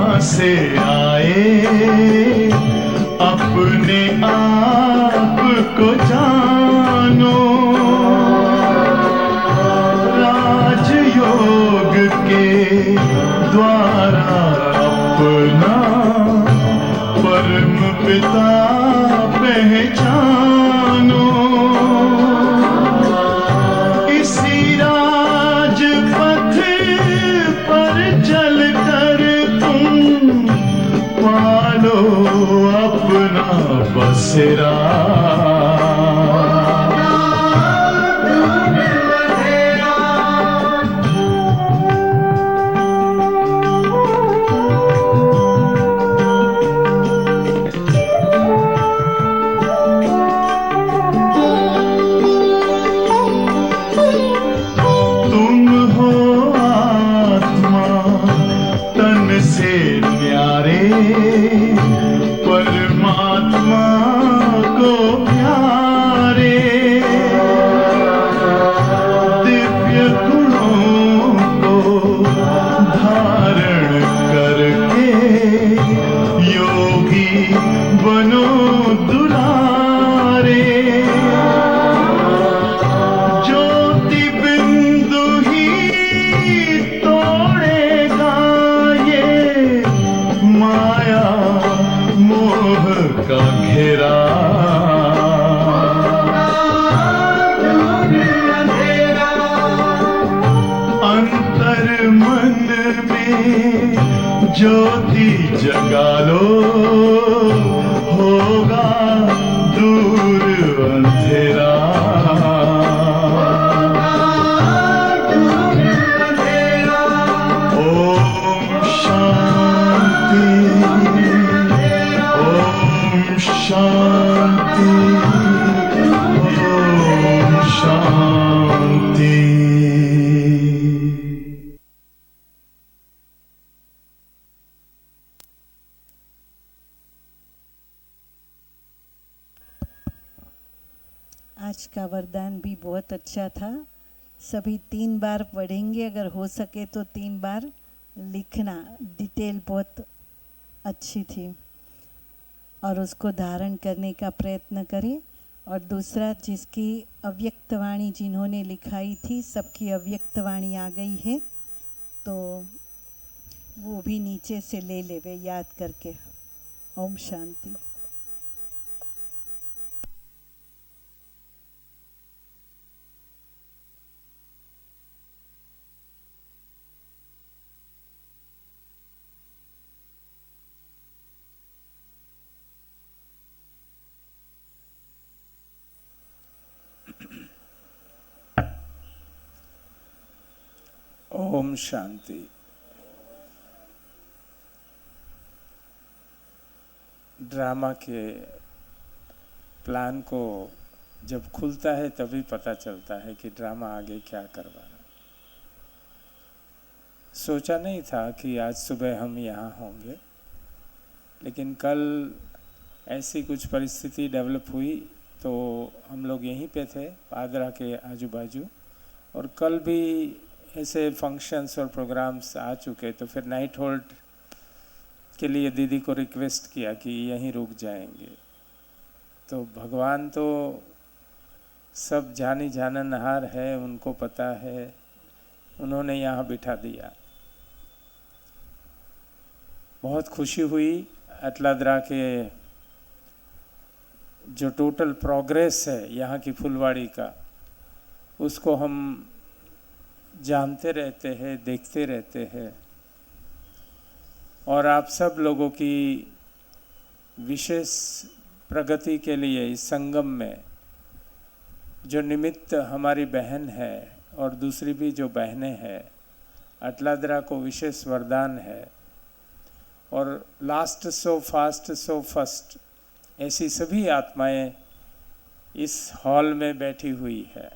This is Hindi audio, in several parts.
कहाँ से आए अपने आप को जानो। राजयोग के द्वारा अपना परम पिता पहचानो। इसी राजपथ पर चलकर तुम पालो अपना बसेरा। परमात्मा को प्यारे दिव्य गुणों को धारण करके योगी बनो दुलारे। ज्योति बिंदु ही तोड़ेगा ये माया मोह का घेरा। अंतर मन में ज्योति जगा लो होगा दूर अंधेरा। ओम शांति शांति ओम शांति। आज का वरदान भी बहुत अच्छा था। सभी 3 बार पढ़ेंगे, अगर हो सके तो 3 बार लिखना। डिटेल बहुत अच्छी थी और उसको धारण करने का प्रयत्न करें। और दूसरा, जिसकी अव्यक्त वाणी जिन्होंने लिखाई थी, सबकी अव्यक्त वाणी आ गई है, तो वो भी नीचे से ले लेवे याद करके। ओम शांति। ओम शांति। ड्रामा के प्लान को जब खुलता है तभी पता चलता है कि ड्रामा आगे क्या करवाना। सोचा नहीं था कि आज सुबह हम यहाँ होंगे, लेकिन कल ऐसी कुछ परिस्थिति डेवलप हुई तो हम लोग यहीं पे थे, आगरा के आजू बाजू। और कल भी ऐसे फंक्शंस और प्रोग्राम्स आ चुके, तो फिर नाइट होल्ड के लिए दीदी को रिक्वेस्ट किया कि यहीं रुक जाएंगे। तो भगवान तो सब जानी जाननहार है, उनको पता है, उन्होंने यहाँ बिठा दिया। बहुत खुशी हुई। अटलादरा के जो टोटल प्रोग्रेस है यहाँ की फुलवाड़ी का, उसको हम जानते रहते हैं, देखते रहते हैं। और आप सब लोगों की विशेष प्रगति के लिए इस संगम में जो निमित्त हमारी बहन है और दूसरी भी जो बहनें हैं, अटलादरा को विशेष वरदान है। और last so fast so first, ऐसी सभी आत्माएं इस हॉल में बैठी हुई है।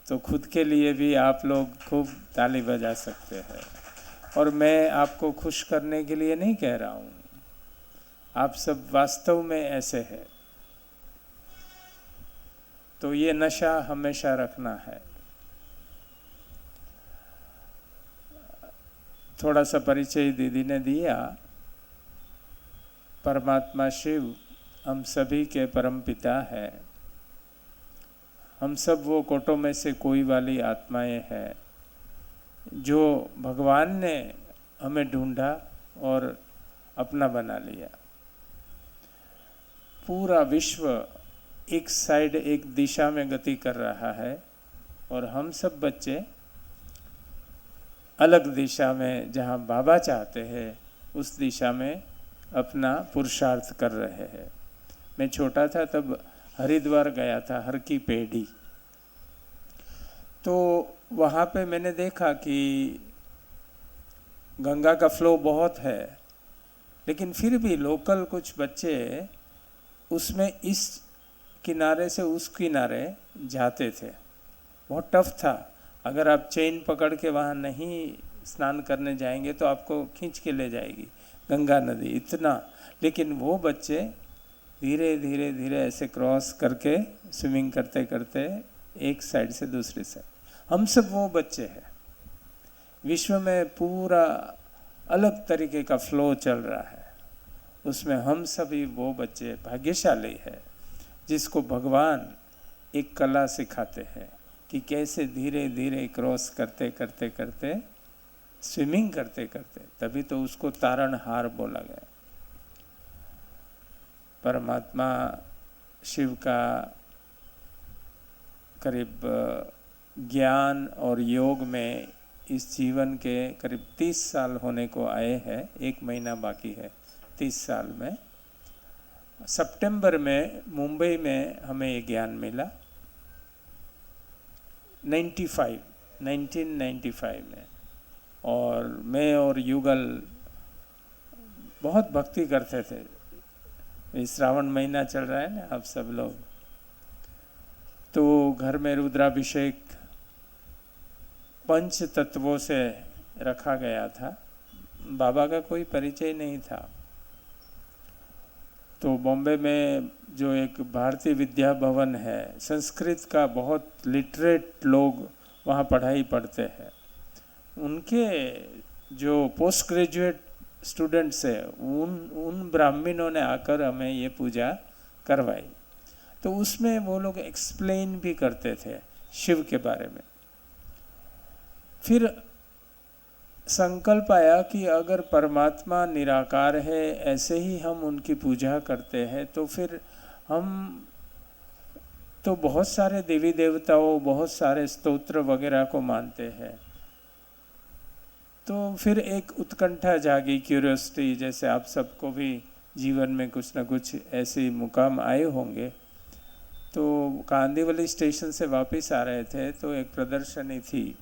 तो खुद के लिए भी आप लोग खूब ताली बजा सकते हैं। और मैं आपको खुश करने के लिए नहीं कह रहा हूँ, आप सब वास्तव में ऐसे हैं। तो ये नशा हमेशा रखना है। थोड़ा सा परिचय दीदी ने दिया, परमात्मा शिव हम सभी के परम पिता है। हम सब वो कोटों में से कोई वाली आत्माएं हैं जो भगवान ने हमें ढूंढा और अपना बना लिया। पूरा विश्व एक साइड, एक दिशा में गति कर रहा है और हम सब बच्चे अलग दिशा में, जहाँ बाबा चाहते हैं उस दिशा में अपना पुरुषार्थ कर रहे हैं। मैं छोटा था तब हरिद्वार गया था, हर की पेढ़ी। तो वहाँ पे मैंने देखा कि गंगा का फ्लो बहुत है, लेकिन फिर भी लोकल कुछ बच्चे उसमें इस किनारे से उस किनारे जाते थे। बहुत टफ था। अगर आप चेन पकड़ के वहाँ नहीं स्नान करने जाएंगे तो आपको खींच के ले जाएगी गंगा नदी, इतना। लेकिन वो बच्चे धीरे धीरे धीरे ऐसे क्रॉस करके स्विमिंग करते करते एक साइड से दूसरी साइड, हम सब वो बच्चे हैं। विश्व में पूरा अलग तरीके का फ्लो चल रहा है, उसमें हम सभी वो बच्चे भाग्यशाली है जिसको भगवान एक कला सिखाते हैं कि कैसे धीरे धीरे क्रॉस करते करते करते, स्विमिंग करते करते, तभी तो उसको तारणहार बोला गया। परमात्मा शिव का करीब ज्ञान और योग में इस जीवन के करीब 30 साल होने को आए हैं। 1 महीना बाकी है 30 साल में। सितंबर में मुंबई में हमें ये ज्ञान मिला 1995 में। और मैं और युगल बहुत भक्ति करते थे। श्रावण महीना चल रहा है ना, आप सब लोग, तो घर में रुद्राभिषेक पंच तत्वों से रखा गया था। बाबा का कोई परिचय नहीं था। तो बॉम्बे में जो एक भारतीय विद्या भवन है, संस्कृत का बहुत लिटरेट लोग वहाँ पढ़ाई पढ़ते हैं, उनके जो पोस्ट ग्रेजुएट स्टूडेंट्स है, उन ब्राह्मणों ने आकर हमें ये पूजा करवाई। तो उसमें वो लोग एक्सप्लेन भी करते थे शिव के बारे में। फिर संकल्प आया कि अगर परमात्मा निराकार है, ऐसे ही हम उनकी पूजा करते हैं, तो फिर हम तो बहुत सारे देवी देवताओं, बहुत सारे स्तोत्र वगैरह को मानते हैं। तो फिर एक उत्कंठा जागी, क्यूरियोसिटी, जैसे आप सबको भी जीवन में कुछ ना कुछ ऐसे मुकाम आए होंगे। तो कांदीवली स्टेशन से वापस आ रहे थे तो एक प्रदर्शनी थी,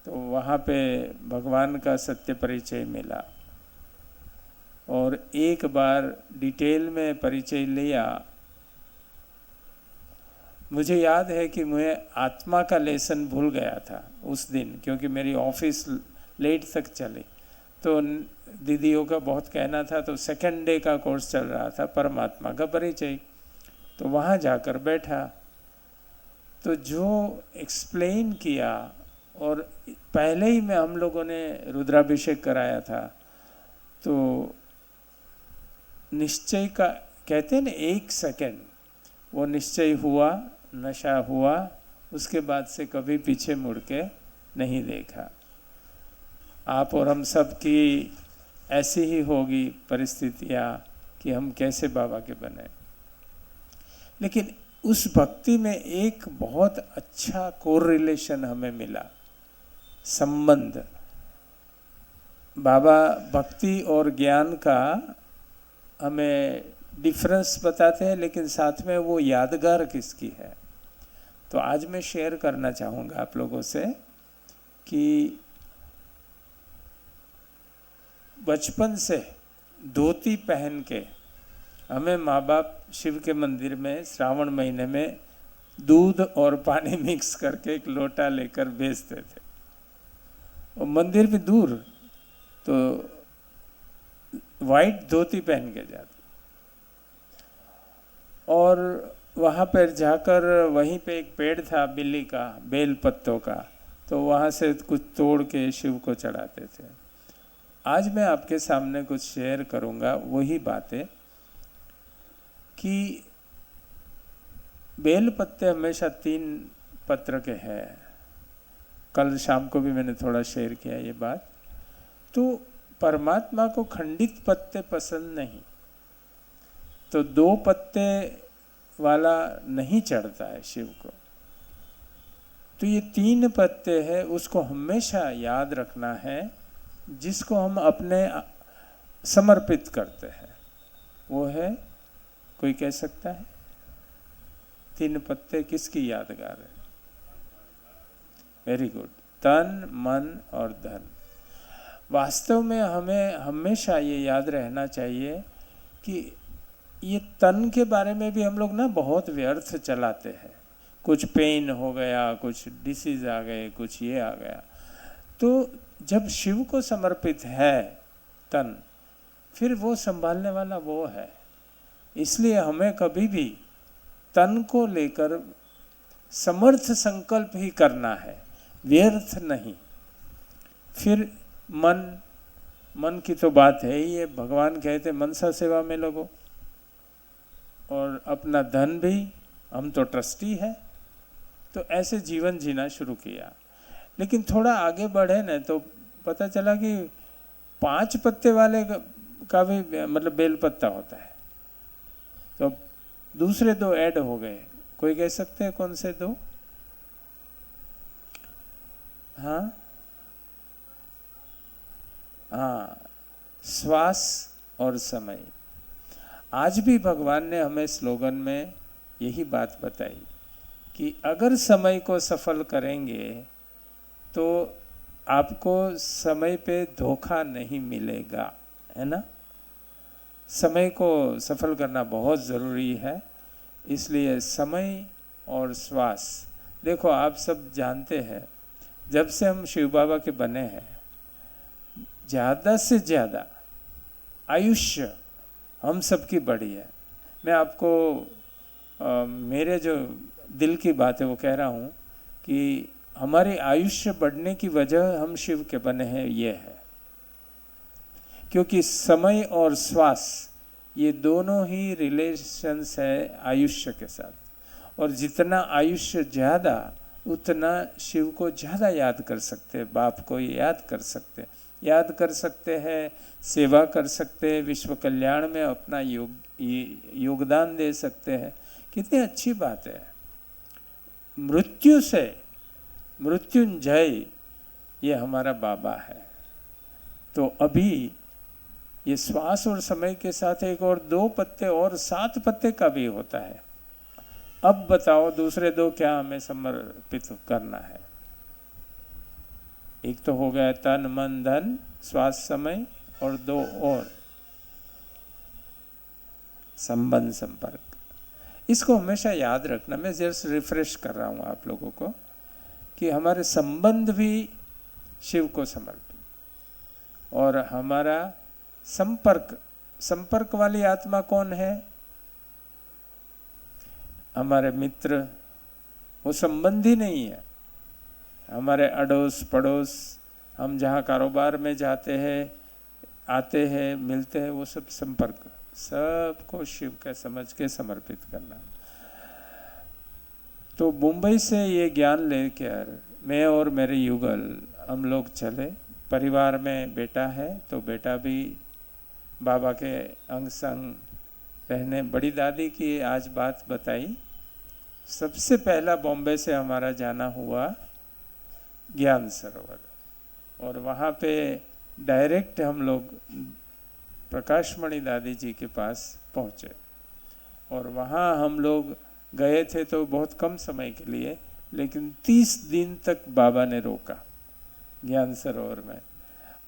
तो वहाँ पे भगवान का सत्य परिचय मिला और एक बार डिटेल में परिचय लिया। मुझे याद है कि मैं आत्मा का लेसन भूल गया था उस दिन, क्योंकि मेरी ऑफिस लेट तक चली। तो दीदियों का बहुत कहना था, तो 2nd डे का कोर्स चल रहा था परमात्मा का परिचय। तो वहाँ जाकर बैठा, तो जो एक्सप्लेन किया, और पहले ही में हम लोगों ने रुद्राभिषेक कराया था, तो निश्चय का कहते हैं ना, 1 सेकंड वो निश्चय हुआ, नशा हुआ, उसके बाद से कभी पीछे मुड़ के नहीं देखा। आप और हम सब की ऐसी ही होगी परिस्थितियाँ कि हम कैसे बाबा के बने। लेकिन उस भक्ति में एक बहुत अच्छा कोरिलेशन हमें मिला, संबंध। बाबा भक्ति और ज्ञान का हमें डिफरेंस बताते हैं, लेकिन साथ में वो यादगार किसकी है। तो आज मैं शेयर करना चाहूँगा आप लोगों से कि बचपन से धोती पहन के हमें माँ बाप शिव के मंदिर में श्रावण महीने में दूध और पानी मिक्स करके एक लोटा लेकर भेजते थे। और मंदिर भी दूर, तो वाइट धोती पहन के जाते, और वहाँ पर जाकर वहीं पे एक पेड़ था बिल्ली का, बेल पत्तों का, तो वहाँ से कुछ तोड़ के शिव को चढ़ाते थे। आज मैं आपके सामने कुछ शेयर करूंगा, वही बातें कि बेल पत्ते हमेशा 3 पत्र के हैं। कल शाम को भी मैंने थोड़ा शेयर किया ये बात। तो परमात्मा को खंडित पत्ते पसंद नहीं, तो 2 पत्ते वाला नहीं चढ़ता है शिव को। तो ये 3 पत्ते हैं, उसको हमेशा याद रखना है, जिसको हम अपने समर्पित करते हैं। वो है, कोई कह सकता है 3 पत्ते किसकी यादगार है? वेरी गुड, तन, मन और धन। वास्तव में हमें हमेशा ये याद रहना चाहिए कि ये तन के बारे में भी हम लोग ना बहुत व्यर्थ चलाते हैं। कुछ पेन हो गया, कुछ डिसीज आ गए, कुछ ये आ गया। तो जब शिव को समर्पित है तन, फिर वो संभालने वाला वो है। इसलिए हमें कभी भी तन को लेकर समर्थ संकल्प ही करना है, व्यर्थ नहीं। फिर मन की तो बात है ही, ये भगवान कहते मनसा सेवा में लगो। और अपना धन भी, हम तो ट्रस्टी है, तो ऐसे जीवन जीना शुरू किया। लेकिन थोड़ा आगे बढ़े ना तो पता चला कि 5 पत्ते वाले का भी मतलब बेल पत्ता होता है। तो दूसरे 2 ऐड हो गए। कोई कह सकते हैं कौन से 2? हाँ, श्वास और समय। आज भी भगवान ने हमें स्लोगन में यही बात बताई कि अगर समय को सफल करेंगे तो आपको समय पे धोखा नहीं मिलेगा, है ना। समय को सफल करना बहुत ज़रूरी है। इसलिए समय और श्वास, देखो आप सब जानते हैं, जब से हम शिव बाबा के बने हैं, ज़्यादा से ज़्यादा आयुष्य हम सबकी बढ़ी है। मैं आपको मेरे जो दिल की बात है वो कह रहा हूँ कि हमारी आयुष्य बढ़ने की वजह हम शिव के बने हैं ये है, क्योंकि समय और श्वास ये दोनों ही रिलेशंस है आयुष्य के साथ। और जितना आयुष्य ज़्यादा, उतना शिव को ज़्यादा याद कर सकते हैं, बाप को याद कर सकते हैं, सेवा कर सकते हैं, विश्व कल्याण में अपना योगदान दे सकते हैं। कितनी अच्छी बात है। मृत्यु से मृत्युंजय ये हमारा बाबा है। तो अभी ये श्वास और समय के साथ एक और 2 पत्ते और 7 पत्ते का भी होता है। अब बताओ दूसरे 2 क्या हमें समर्पित करना है? एक तो हो गया तन, मन, धन, श्वास, समय, और 2 और संबंध, संपर्क। इसको हमेशा याद रखना। मैं जस्ट रिफ्रेश कर रहा हूँ आप लोगों को कि हमारे संबंध भी शिव को समर्पित। और हमारा संपर्क वाली आत्मा कौन है? हमारे मित्र, वो संबंधी नहीं है। हमारे अड़ोस पड़ोस, हम जहाँ कारोबार में जाते हैं, आते हैं, मिलते हैं, वो सब संपर्क, सबको शिव का समझ के समर्पित करना। तो मुंबई से ये ज्ञान लेकर मैं और मेरे युगल हम लोग चले। परिवार में बेटा है तो बेटा भी बाबा के अंग संग रहने। बड़ी दादी की आज बात बताई। सबसे पहला बॉम्बे से हमारा जाना हुआ ज्ञान सरोवर, और वहाँ पे डायरेक्ट हम लोग प्रकाशमणि दादी जी के पास पहुँचे। और वहाँ हम लोग गए थे तो बहुत कम समय के लिए, लेकिन 30 दिन तक बाबा ने रोका ज्ञान सरोवर में।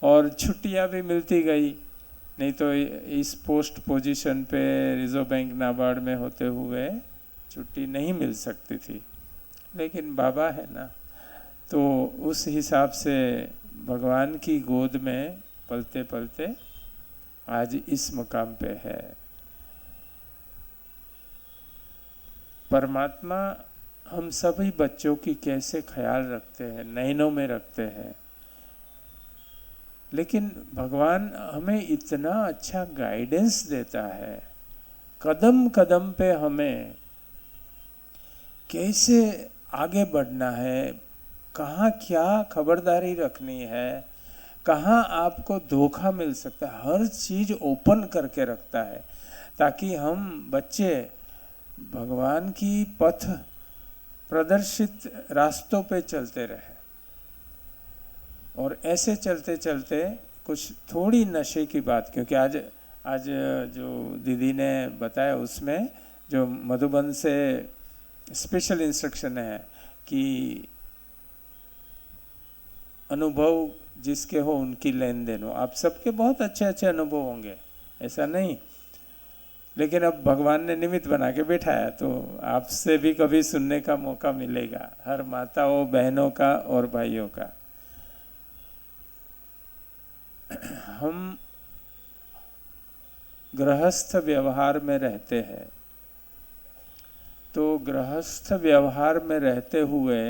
और छुट्टियाँ भी मिलती गई, नहीं तो इस पोस्ट पोजीशन पे रिजर्व बैंक नाबार्ड में होते हुए छुट्टी नहीं मिल सकती थी। लेकिन बाबा है ना, तो उस हिसाब से भगवान की गोद में पलते पलते आज इस मकाम पे है। परमात्मा हम सभी बच्चों की कैसे ख्याल रखते हैं, नैनों में रखते हैं। लेकिन भगवान हमें इतना अच्छा गाइडेंस देता है, कदम कदम पे हमें कैसे आगे बढ़ना है, कहाँ क्या खबरदारी रखनी है, कहाँ आपको धोखा मिल सकता है, हर चीज़ ओपन करके रखता है ताकि हम बच्चे भगवान की पथ प्रदर्शित रास्तों पे चलते रहे। और ऐसे चलते चलते कुछ थोड़ी नशे की बात, क्योंकि आज जो दीदी ने बताया उसमें जो मधुबन से स्पेशल इंस्ट्रक्शन है कि अनुभव जिसके हो उनकी लेन देन हो। आप सबके बहुत अच्छे अच्छे अनुभव होंगे, ऐसा नहीं, लेकिन अब भगवान ने निमित्त बना के बैठाया तो आपसे भी कभी सुनने का मौका मिलेगा, हर माताओं बहनों का और भाइयों का। हम गृहस्थ व्यवहार में रहते हैं, तो गृहस्थ व्यवहार में रहते हुए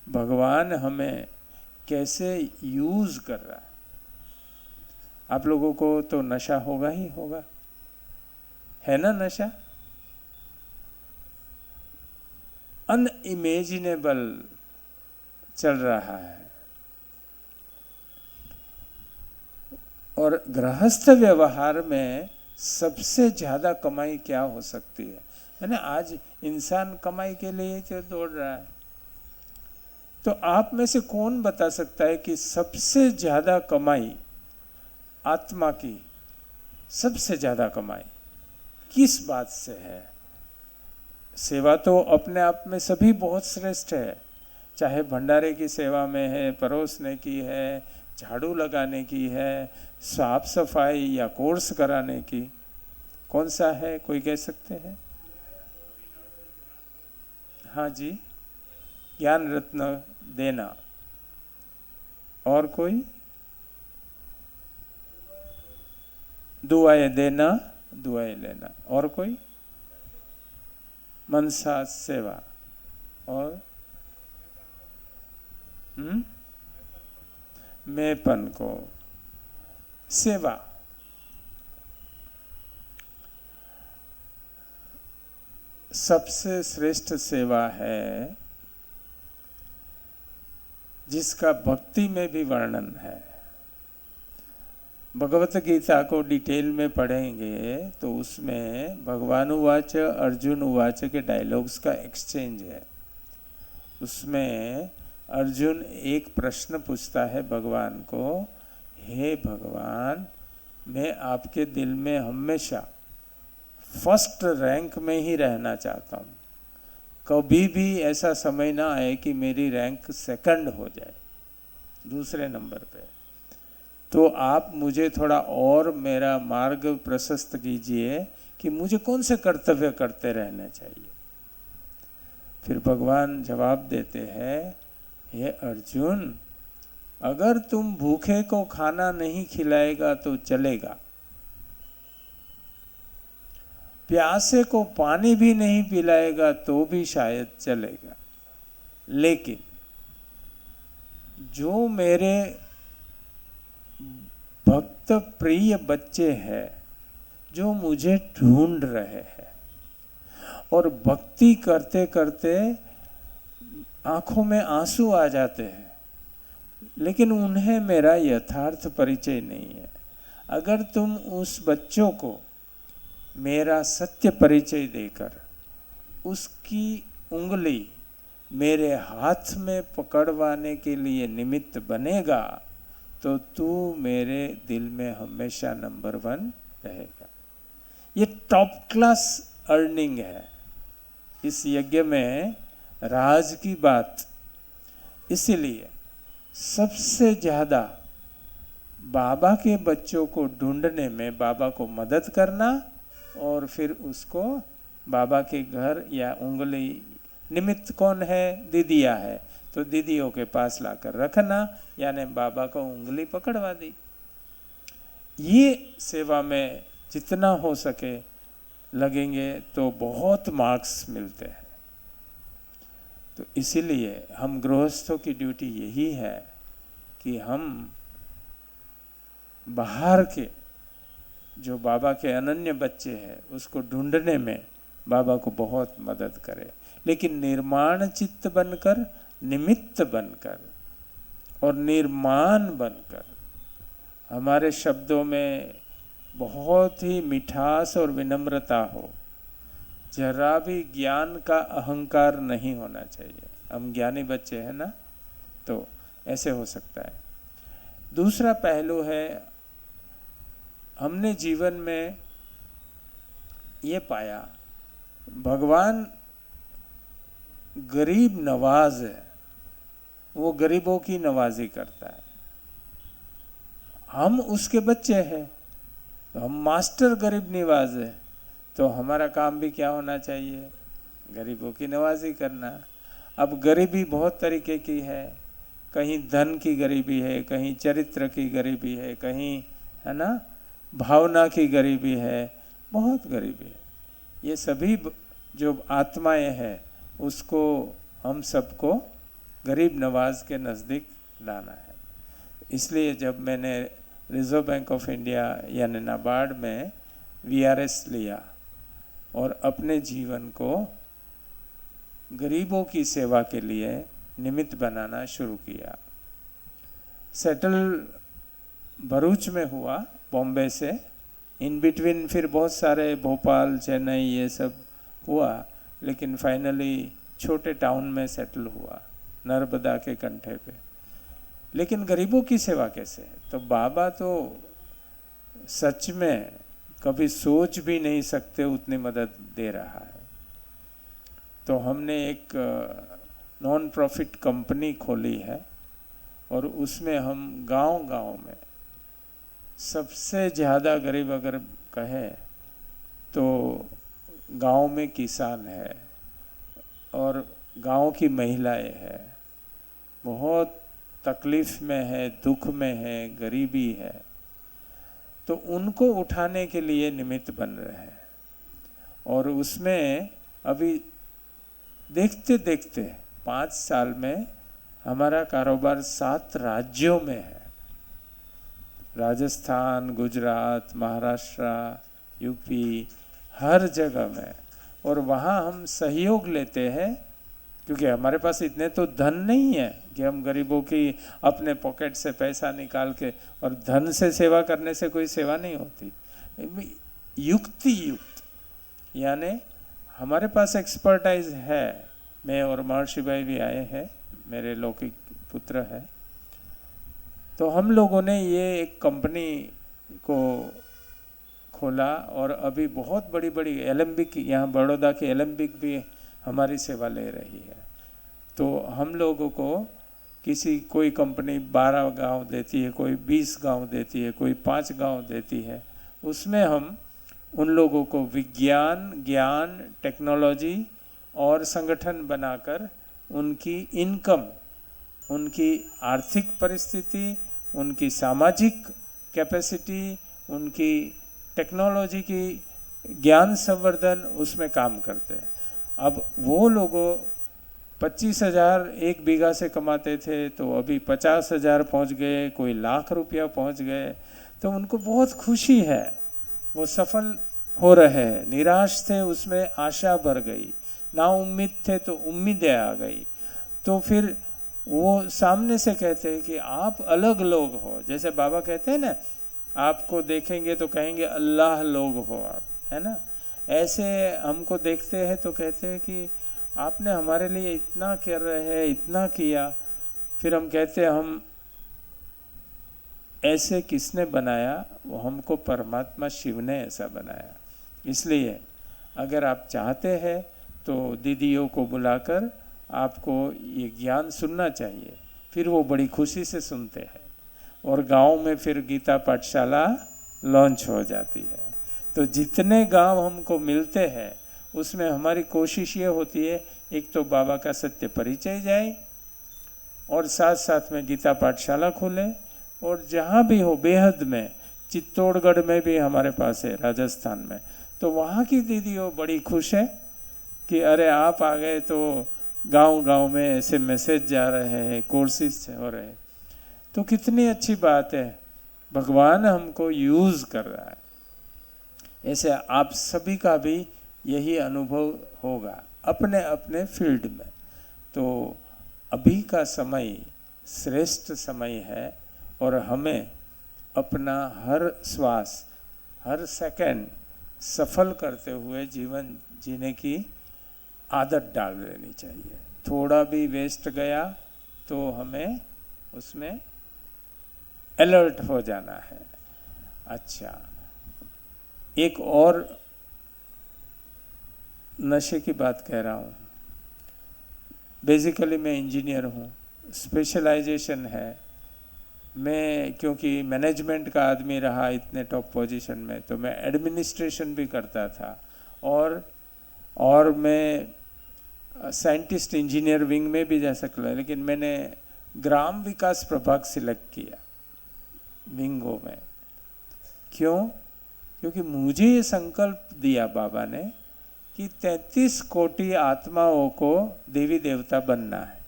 भगवान हमें कैसे यूज कर रहा है। आप लोगों को तो नशा होगा ही होगा, है ना? नशा अनइमेजिनेबल चल रहा है। और गृहस्थ व्यवहार में सबसे ज्यादा कमाई क्या हो सकती है ना? आज इंसान कमाई के लिए तो दौड़ रहा है, तो आप में से कौन बता सकता है कि सबसे ज्यादा कमाई आत्मा की, सबसे ज्यादा कमाई किस बात से है? सेवा तो अपने आप में सभी बहुत श्रेष्ठ है, चाहे भंडारे की सेवा में है, परोसने की है, झाड़ू लगाने की है, साफ सफाई या कोर्स कराने की, कौन सा है? कोई कह सकते हैं? हाँ जी, ज्ञान रत्न देना। और कोई? दुआएं देना, दुआएं लेना। और कोई? मनसा सेवा। और मैंपन को सेवा। सबसे श्रेष्ठ सेवा है जिसका भक्ति में भी वर्णन है। भगवत गीता को डिटेल में पढ़ेंगे तो उसमें भगवान उवाच अर्जुन उवाच के डायलॉग्स का एक्सचेंज है। उसमें अर्जुन एक प्रश्न पूछता है भगवान को, हे भगवान, मैं आपके दिल में हमेशा फर्स्ट रैंक में ही रहना चाहता हूँ, कभी भी ऐसा समय ना आए कि मेरी रैंक सेकंड हो जाए, दूसरे नंबर पे। तो आप मुझे थोड़ा और मेरा मार्ग प्रशस्त कीजिए कि मुझे कौन से कर्तव्य करते रहने चाहिए। फिर भगवान जवाब देते हैं, हे अर्जुन, अगर तुम भूखे को खाना नहीं खिलाएगा तो चलेगा, प्यासे को पानी भी नहीं पिलाएगा तो भी शायद चलेगा, लेकिन जो मेरे भक्त प्रिय बच्चे हैं जो मुझे ढूंढ रहे हैं और भक्ति करते करते आंखों में आंसू आ जाते हैं, लेकिन उन्हें मेरा यथार्थ परिचय नहीं है, अगर तुम उस बच्चों को मेरा सत्य परिचय देकर उसकी उंगली मेरे हाथ में पकड़वाने के लिए निमित्त बनेगा तो तू मेरे दिल में हमेशा नंबर 1 रहेगा। ये टॉप क्लास अर्निंग है इस यज्ञ में, राज की बात। इसीलिए सबसे ज्यादा बाबा के बच्चों को ढूंढने में बाबा को मदद करना और फिर उसको बाबा के घर या उंगली, निमित्त कौन है? दीदिया है, तो दीदियों के पास लाकर रखना, यानी बाबा को उंगली पकड़वा दी। ये सेवा में जितना हो सके लगेंगे तो बहुत मार्क्स मिलते हैं। तो इसीलिए हम गृहस्थों की ड्यूटी यही है कि हम बाहर के जो बाबा के अनन्य बच्चे हैं उसको ढूंढने में बाबा को बहुत मदद करे, लेकिन निर्माण चित्त बनकर, निमित्त बनकर और निर्माण बनकर हमारे शब्दों में बहुत ही मिठास और विनम्रता हो, जरा भी ज्ञान का अहंकार नहीं होना चाहिए। हम ज्ञानी बच्चे हैं ना, तो ऐसे हो सकता है। दूसरा पहलू है, हमने जीवन में ये पाया भगवान गरीब नवाज है, वो गरीबों की नवाजी करता है। हम उसके बच्चे हैं, तो हम मास्टर गरीब नवाज है, तो हमारा काम भी क्या होना चाहिए? गरीबों की नवाजी करना। अब गरीबी बहुत तरीके की है, कहीं धन की गरीबी है, कहीं चरित्र की गरीबी है, कहीं है ना भावना की गरीबी है, बहुत गरीबी है। ये सभी जो आत्माएं हैं उसको हम सबको गरीब नवाज के नज़दीक लाना है। इसलिए जब मैंने रिजर्व बैंक ऑफ इंडिया यानी नाबार्ड में वीआरएस लिया और अपने जीवन को गरीबों की सेवा के लिए निमित्त बनाना शुरू किया। सेटल भरूच में हुआ, बॉम्बे से, इन बिटवीन फिर बहुत सारे भोपाल, चेन्नई ये सब हुआ, लेकिन फाइनली छोटे टाउन में सेटल हुआ, नर्मदा के कंठे पे। लेकिन गरीबों की सेवा कैसे? तो बाबा तो सच में कभी सोच भी नहीं सकते उतनी मदद दे रहा है। तो हमने एक नॉन प्रॉफिट कंपनी खोली है और उसमें हम गांव-गांव में सबसे ज़्यादा गरीब अगर कहे तो गांव में किसान है और गांव की महिलाएं है, बहुत तकलीफ में है, दुख में है, गरीबी है, तो उनको उठाने के लिए निमित्त बन रहे हैं। और उसमें अभी देखते देखते 5 साल में हमारा कारोबार 7 राज्यों में है, राजस्थान, गुजरात, महाराष्ट्र, यूपी, हर जगह में। और वहाँ हम सहयोग लेते हैं, क्योंकि हमारे पास इतने तो धन नहीं है कि हम गरीबों की अपने पॉकेट से पैसा निकाल के, और धन से सेवा करने से कोई सेवा नहीं होती। युक्ति युक्त, यानी हमारे पास एक्सपर्टाइज है। मैं और महर्षि भाई भी आए हैं, मेरे लौकिक पुत्र है। तो हम लोगों ने ये एक कंपनी को खोला और अभी बहुत बड़ी बड़ी एलम्बिक, यहाँ बड़ौदा की एलम्बिक भी हमारी सेवा ले रही है। तो हम लोगों को कोई कंपनी 12 गांव देती है, कोई 20 गांव देती है, कोई 5 गांव देती है। उसमें हम उन लोगों को विज्ञान, ज्ञान, टेक्नोलॉजी और संगठन बनाकर उनकी इनकम, उनकी आर्थिक परिस्थिति, उनकी सामाजिक कैपेसिटी, उनकी टेक्नोलॉजी की ज्ञान संवर्धन, उसमें काम करते हैं। अब वो लोगों 25,000 1 बीघा से कमाते थे, तो अभी 50,000 पहुँच गए, कोई लाख रुपया पहुँच गए। तो उनको बहुत खुशी है, वो सफल हो रहे हैं। निराश थे, उसमें आशा बढ़ गई, ना उम्मीद थे तो उम्मीदें आ गई। तो फिर वो सामने से कहते हैं कि आप अलग लोग हो। जैसे बाबा कहते हैं ना, आपको देखेंगे तो कहेंगे अल्लाह लोग हो आप, है ना। ऐसे हमको देखते हैं तो कहते हैं कि आपने हमारे लिए इतना कर रहे हैं, इतना किया। फिर हम कहते हैं हम ऐसे किसने बनाया? वो हमको परमात्मा शिव ने ऐसा बनाया। इसलिए अगर आप चाहते हैं तो दीदियों को बुलाकर आपको ये ज्ञान सुनना चाहिए। फिर वो बड़ी खुशी से सुनते हैं और गांव में फिर गीता पाठशाला लॉन्च हो जाती है। तो जितने गांव हमको मिलते हैं उसमें हमारी कोशिश ये होती है, एक तो बाबा का सत्य परिचय जाए और साथ साथ में गीता पाठशाला खोले। और जहाँ भी हो, बेहद में, चित्तौड़गढ़ में भी हमारे पास है, राजस्थान में, तो वहाँ की दीदियों बड़ी खुश है कि अरे आप आ गए, तो गांव-गांव में ऐसे मैसेज जा रहे हैं, कोर्सेज हो रहे हैं। तो कितनी अच्छी बात है। भगवान हमको यूज़ कर रहा है। ऐसे आप सभी का भी यही अनुभव होगा अपने अपने फील्ड में। तो अभी का समय श्रेष्ठ समय है और हमें अपना हर श्वास, हर सेकंड सफल करते हुए जीवन जीने की आदत डाल देनी चाहिए। थोड़ा भी वेस्ट गया तो हमें उसमें अलर्ट हो जाना है। अच्छा, एक और नशे की बात कह रहा हूँ। बेसिकली मैं इंजीनियर हूँ, स्पेशलाइजेशन है। मैं क्योंकि मैनेजमेंट का आदमी रहा इतने टॉप पोजीशन में, तो मैं एडमिनिस्ट्रेशन भी करता था और मैं साइंटिस्ट इंजीनियर विंग में भी जा सकता, लेकिन मैंने ग्राम विकास प्रभाग सिलेक्ट किया विंगो में। क्यों? क्योंकि मुझे ये संकल्प दिया बाबा ने कि 33 कोटि आत्माओं को देवी देवता बनना है।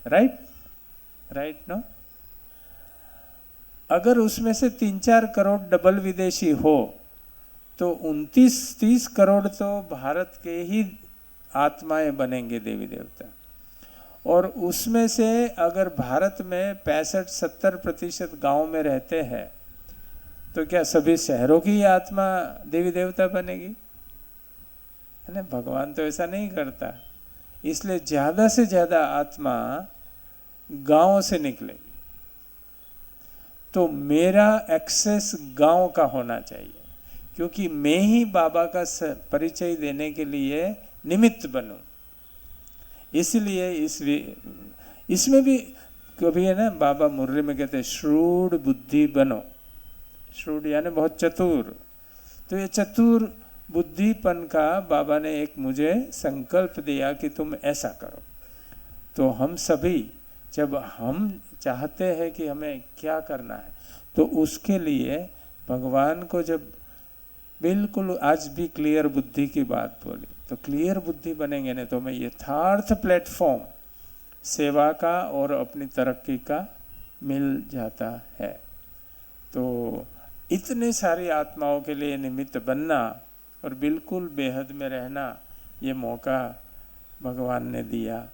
Right no? अगर उसमें से 3-4 करोड़ डबल विदेशी हो तो 29-30 करोड़ तो भारत के ही आत्माएं बनेंगे देवी देवता। और उसमें से अगर भारत में 65-70% गांव में रहते हैं तो क्या सभी शहरों की आत्मा देवी देवता बनेगी? है ना? भगवान तो ऐसा नहीं करता। इसलिए ज़्यादा से ज़्यादा आत्मा गांव से निकलेगी। तो मेरा एक्सेस गांव का होना चाहिए, क्योंकि मैं ही बाबा का परिचय देने के लिए निमित्त बनूं। इसलिए इसमें भी कभी है ना, बाबा मुर्रे में कहते हैं श्रूड बुद्धि बनो। श्रूड यानी बहुत चतुर। तो ये चतुर बुद्धिपन का बाबा ने एक मुझे संकल्प दिया कि तुम ऐसा करो। तो हम सभी जब हम चाहते हैं कि हमें क्या करना है, तो उसके लिए भगवान को जब बिल्कुल आज भी क्लियर बुद्धि की बात बोली, तो क्लियर बुद्धि बनेंगे ना, तो हमें यथार्थ प्लेटफॉर्म सेवा का और अपनी तरक्की का मिल जाता है। तो इतने सारी आत्माओं के लिए निमित्त बनना और बिल्कुल बेहद में रहना, ये मौका भगवान ने दिया।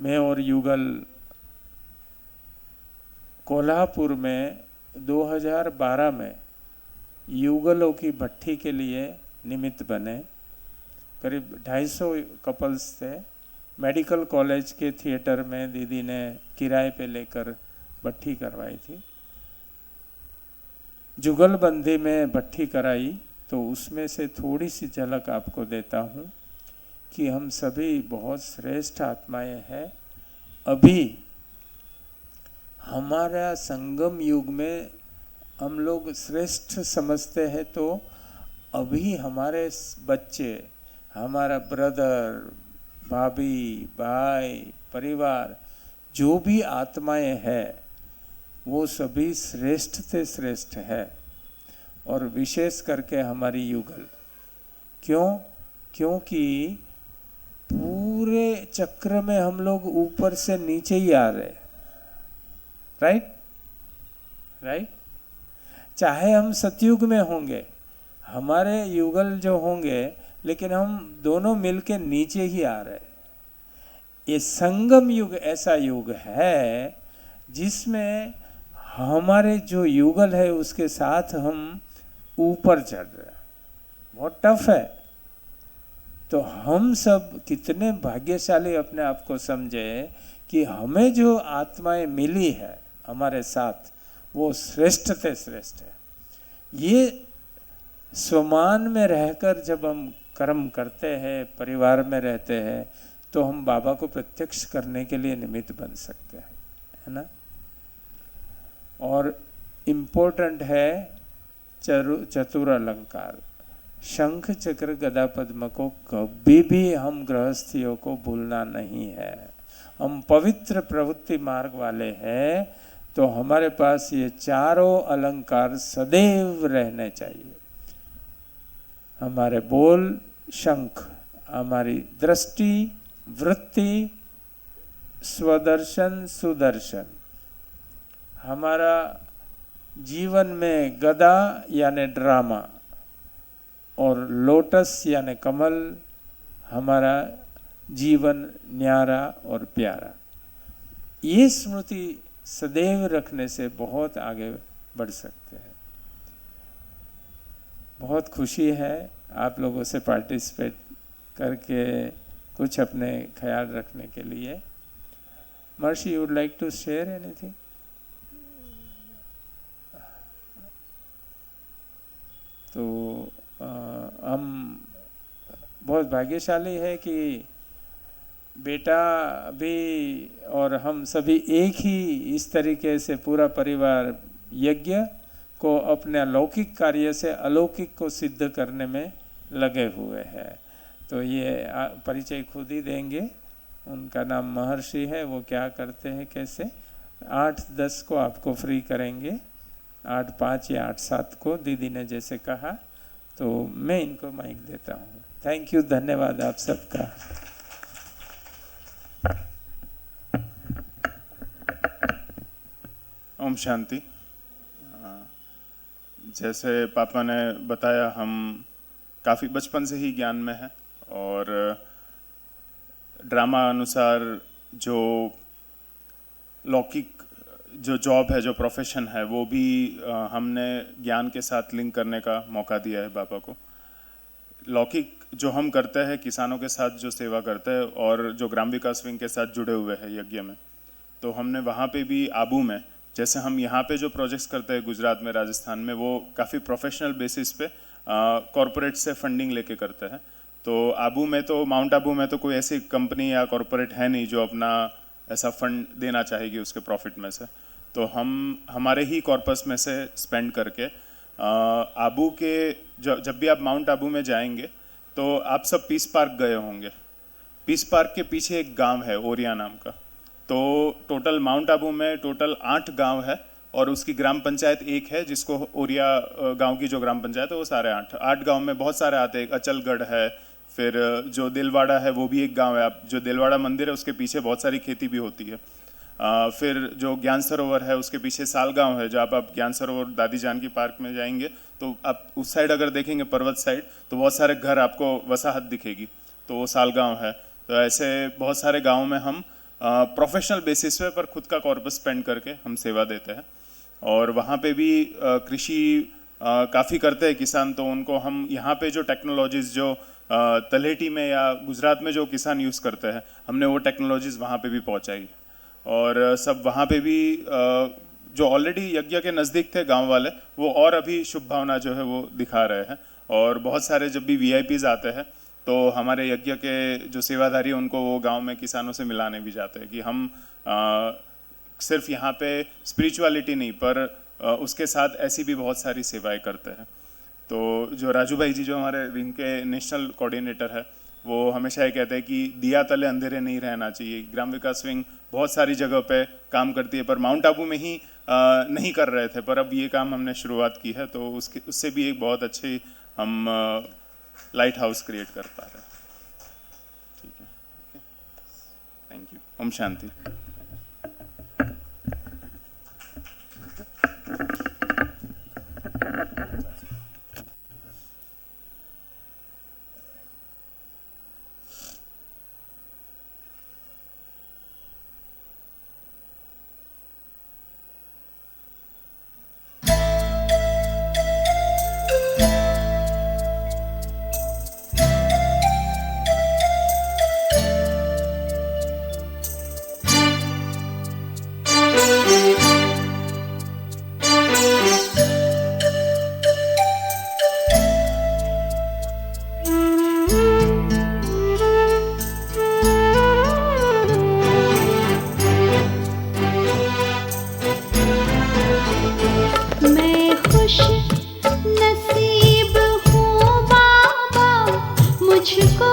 मैं और युगल कोल्हापुर में 2012 में युगलों की भट्ठी के लिए निमित्त बने। करीब 250 कपल्स थे। मेडिकल कॉलेज के थिएटर में दीदी ने किराए पे लेकर भट्ठी करवाई थी। जुगलबंदी में भट्ठी कराई, तो उसमें से थोड़ी सी झलक आपको देता हूँ कि हम सभी बहुत श्रेष्ठ आत्माएं हैं। अभी हमारा संगम युग में हम लोग श्रेष्ठ समझते हैं, तो अभी हमारे बच्चे, हमारा ब्रदर, भाभी, भाई, परिवार, जो भी आत्माएं हैं, वो सभी श्रेष्ठ से श्रेष्ठ है। और विशेष करके हमारी युगल। क्यों? क्योंकि पूरे चक्र में हम लोग ऊपर से नीचे ही आ रहे। राइट? चाहे हम सतयुग में होंगे, हमारे युगल जो होंगे, लेकिन हम दोनों मिलके नीचे ही आ रहे। ये संगम युग ऐसा युग है जिसमें हमारे जो युगल है उसके साथ हम ऊपर चढ़ रहे हैं। बहुत टफ है। तो हम सब कितने भाग्यशाली अपने आप को समझे कि हमें जो आत्माएं मिली है हमारे साथ, वो श्रेष्ठ से श्रेष्ठ है। ये स्वमान में रहकर जब हम कर्म करते हैं, परिवार में रहते हैं, तो हम बाबा को प्रत्यक्ष करने के लिए निमित्त बन सकते हैं, है ना? और इम्पोर्टेंट है चतुर अलंकार। शंख चक्र गदा पद्म को कभी भी हम गृहस्थियों को भूलना नहीं है। हम पवित्र प्रवृत्ति मार्ग वाले हैं, तो हमारे पास ये चारों अलंकार सदैव रहने चाहिए। हमारे बोल शंख, हमारी दृष्टि वृत्ति स्वदर्शन सुदर्शन, हमारा जीवन में गदा यानी ड्रामा और लोटस यानी कमल हमारा जीवन न्यारा और प्यारा। ये स्मृति सदैव रखने से बहुत आगे बढ़ सकते हैं। बहुत खुशी है आप लोगों से पार्टिसिपेट करके कुछ अपने ख्याल रखने के लिए। Marshi, would like to share anything? तो हम बहुत भाग्यशाली है कि बेटा भी और हम सभी एक ही इस तरीके से पूरा परिवार यज्ञ को अपने अलौकिक कार्य से अलौकिक को सिद्ध करने में लगे हुए हैं। तो ये परिचय खुद ही देंगे। उनका नाम महर्षि है। वो क्या करते हैं, कैसे 8-10 को आपको फ्री करेंगे, 8-5 या 8-7 को दीदी ने जैसे कहा। तो मैं इनको माइक देता हूँ। थैंक यू, धन्यवाद आप सबका। ओम शांति। जैसे पापा ने बताया, हम काफ़ी बचपन से ही ज्ञान में हैं और ड्रामा अनुसार जो लौकिक जो जॉब है, जो प्रोफेशन है, वो भी हमने ज्ञान के साथ लिंक करने का मौका दिया है पापा को। लौकिक जो हम करते हैं, किसानों के साथ जो सेवा करते हैं और जो ग्राम विकास विंग के साथ जुड़े हुए हैं यज्ञ में, तो हमने वहाँ पे भी आबू में, जैसे हम यहाँ पे जो प्रोजेक्ट्स करते हैं गुजरात में, राजस्थान में, वो काफ़ी प्रोफेशनल बेसिस पे कॉरपोरेट से फंडिंग लेके करते हैं। तो आबू में तो, माउंट आबू में तो कोई ऐसी कंपनी या कॉरपोरेट है नहीं जो अपना ऐसा फंड देना चाहेगी उसके प्रॉफिट में से। तो हम हमारे ही कॉर्पस में से स्पेंड करके आबू के, जब भी आप माउंट आबू में जाएंगे तो आप सब पीस पार्क गए होंगे। पीस पार्क के पीछे एक गांव है ओरिया नाम का। तो टोटल माउंट आबू में टोटल 8 गांव है और उसकी ग्राम पंचायत एक है, जिसको ओरिया गांव की जो ग्राम पंचायत है वो सारे 8 गांव में बहुत सारे आते हैं। अचलगढ़ है, फिर जो दिलवाड़ा है वो भी एक गांव है। आप जो दिलवाड़ा मंदिर है उसके पीछे बहुत सारी खेती भी होती है। फिर जो ज्ञान सरोवर है उसके पीछे सालगांव है। जब आप ज्ञान सरोवर दादी जानकी पार्क में जाएंगे तो आप उस साइड अगर देखेंगे, पर्वत साइड, तो बहुत सारे घर आपको वसाहत दिखेगी, तो वो सालगांव है। तो ऐसे बहुत सारे गाँव में हम प्रोफेशनल बेसिस पे पर खुद का कॉर्पस स्पेंड करके हम सेवा देते हैं। और वहाँ पे भी कृषि काफ़ी करते हैं किसान। तो उनको हम यहाँ पे जो टेक्नोलॉजीज़ जो तलहटी में या गुजरात में जो किसान यूज़ करते हैं, हमने वो टेक्नोलॉजीज़ वहाँ पे भी पहुँचाई। और सब वहाँ पे भी जो ऑलरेडी यज्ञ के नज़दीक थे गांव वाले, वो और अभी शुभ भावना जो है वो दिखा रहे हैं। और बहुत सारे जब भी VIPs आते हैं तो हमारे यज्ञ के जो सेवाधारी हैं उनको वो गांव में किसानों से मिलाने भी जाते हैं कि हम सिर्फ यहाँ पे स्पिरिचुअलिटी नहीं, पर उसके साथ ऐसी भी बहुत सारी सेवाएं करते हैं। तो जो राजू भाई जी जो हमारे विंग के नेशनल कोऑर्डिनेटर है, वो हमेशा ये कहते हैं कि दिया तले अंधेरे नहीं रहना चाहिए। ग्राम विकास विंग बहुत सारी जगह पे काम करती है, पर माउंट आबू में ही नहीं कर रहे थे, पर अब ये काम हमने शुरुआत की है, तो उससे भी एक बहुत अच्छी हम लाइट हाउस क्रिएट कर पा रहे हैं। ठीक है, थैंक यू। ओम शांति। नसीब हूँ बाबा, मुझको